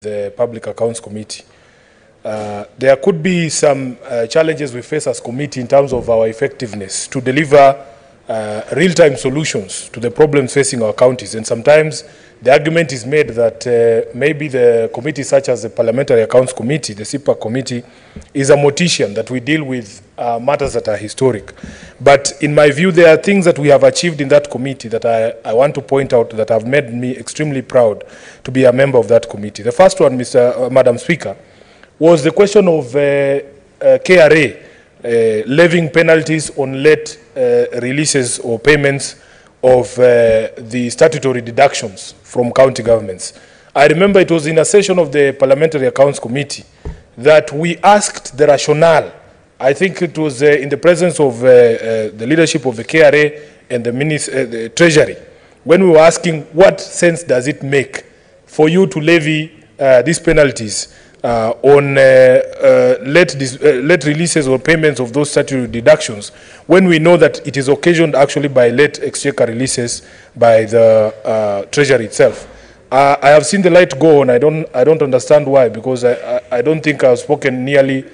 the Public Accounts Committee. There could be some challenges we face as committee in terms of our effectiveness to deliver real-time solutions to the problems facing our counties. And sometimes the argument is made that maybe the committee such as the Parliamentary Accounts Committee, the CIPA committee, is a mortician, that we deal with matters that are historic. But in my view, there are things that we have achieved in that committee that I want to point out that have made me extremely proud to be a member of that committee. The first one, Madam Speaker, was the question of KRA levying penalties on late releases or payments of the statutory deductions from county governments. I remember it was in a session of the Parliamentary Accounts Committee that we asked the rationale. I think it was in the presence of the leadership of the KRA and the Treasury, when we were asking what sense does it make for you to levy these penalties on late releases or payments of those statutory deductions, when we know that it is occasioned actually by late exchequer releases by the Treasury itself. I have seen the light go on. I don't understand why, because I don't think I've spoken nearly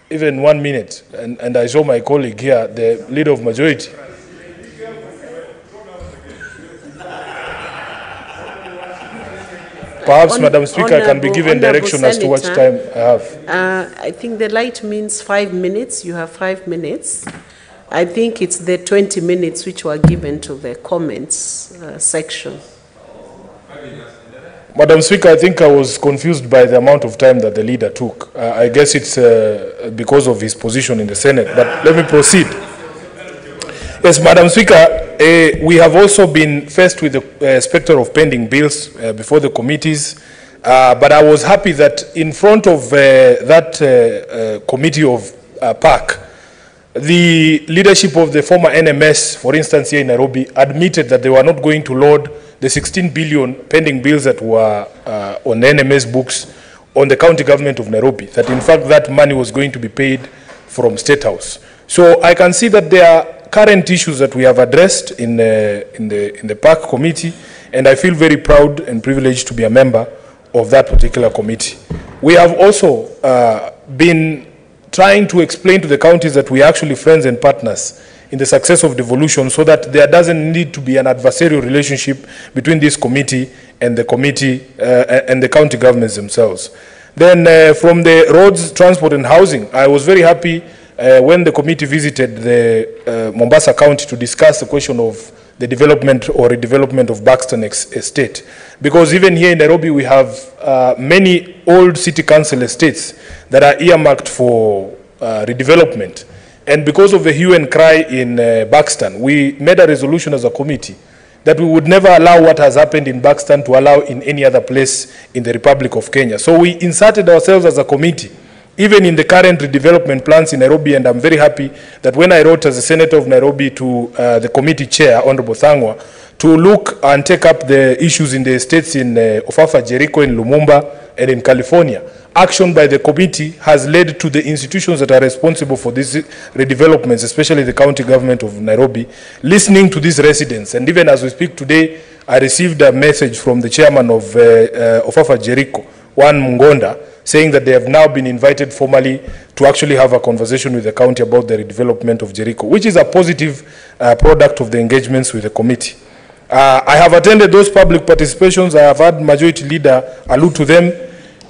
even 1 minute, and I saw my colleague here, the leader of majority. Perhaps, Madam Speaker, I can be given direction as to what time I have. I think the light means 5 minutes. You have 5 minutes. I think it's the 20 minutes which were given to the comments section. Madam Speaker, I think I was confused by the amount of time that the leader took. I guess it's because of his position in the Senate, but let me proceed. Yes, Madam Speaker, we have also been faced with the specter of pending bills before the committees, but I was happy that in front of that committee of PAC, the leadership of the former NMS, for instance, here in Nairobi, admitted that they were not going to load the 16 billion pending bills that were on the NMS books on the county government of Nairobi, that in fact that money was going to be paid from State House. So I can see that there are current issues that we have addressed in the PAC committee, and I feel very proud and privileged to be a member of that particular committee. We have also been trying to explain to the counties that we are actually friends and partners in the success of devolution, so that there doesn't need to be an adversarial relationship between this committee and the committee and the county governments themselves. Then from the roads, transport and housing, I was very happy when the committee visited the Mombasa County to discuss the question of the development or redevelopment of Buxton Estate. Because even here in Nairobi, we have many old city council estates that are earmarked for redevelopment. And because of the hue and cry in Buxton, we made a resolution as a committee that we would never allow what has happened in Buxton to allow in any other place in the Republic of Kenya. So we inserted ourselves as a committee, even in the current redevelopment plans in Nairobi, and I'm very happy that when I wrote as a Senator of Nairobi to the committee chair, Honorable Thangwa, to look and take up the issues in the estates in Ofafa, Jericho, in Lumumba, and in California, action by the committee has led to the institutions that are responsible for these redevelopments, especially the county government of Nairobi, listening to these residents. And even as we speak today, I received a message from the chairman of Ofafa, Jericho, Juan Mungonda, saying that they have now been invited formally to actually have a conversation with the county about the redevelopment of Jericho, which is a positive product of the engagements with the committee. I have attended those public participations. I have had majority leader allude to them,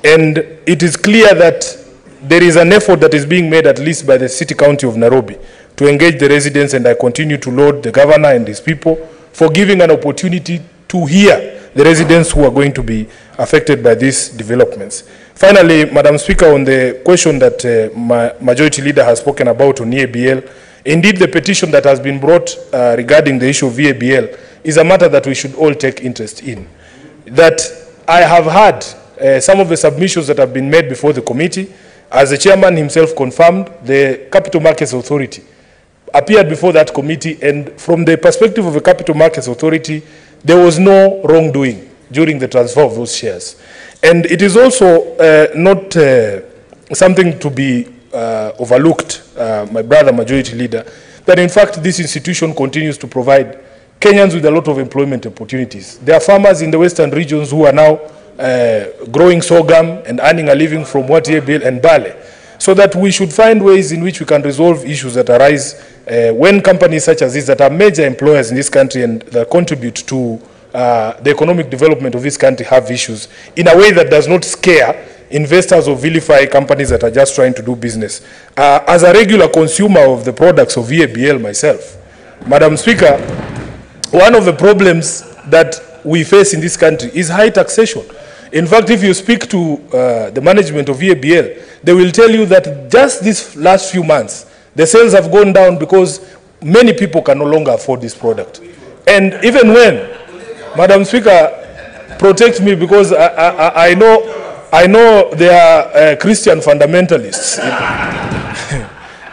and it is clear that there is an effort that is being made, at least by the city county of Nairobi, to engage the residents, and I continue to laud the governor and his people for giving an opportunity to hear the residents who are going to be affected by these developments. Finally, Madam Speaker, on the question that my majority leader has spoken about on EABL, indeed the petition that has been brought regarding the issue of EABL is a matter that we should all take interest in. That I have had some of the submissions that have been made before the committee. As the chairman himself confirmed, the Capital Markets Authority appeared before that committee, and from the perspective of the Capital Markets Authority, there was no wrongdoing during the transfer of those shares. And it is also not something to be overlooked, my brother majority leader, that in fact this institution continues to provide Kenyans with a lot of employment opportunities. There are farmers in the western regions who are now growing sorghum and earning a living from what EABL and barley. So that we should find ways in which we can resolve issues that arise when companies such as these that are major employers in this country and that contribute to the economic development of this country have issues in a way that does not scare investors or vilify companies that are just trying to do business. As a regular consumer of the products of EABL myself, Madam Speaker, one of the problems that we face in this country is high taxation. In fact, if you speak to the management of EABL, they will tell you that just these last few months, the sales have gone down because many people can no longer afford this product. And even when, Madam Speaker, protect me because I know there are Christian fundamentalists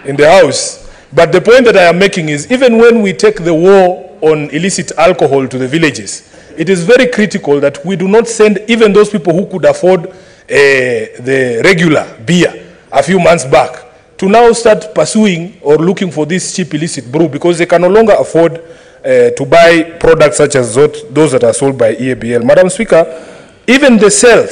in the House. But the point that I am making is even when we take the war on illicit alcohol to the villages, it is very critical that we do not send even those people who could afford the regular beer a few months back to now start pursuing or looking for this cheap illicit brew because they can no longer afford to buy products such as those that are sold by EABL. Madam Speaker, even the sales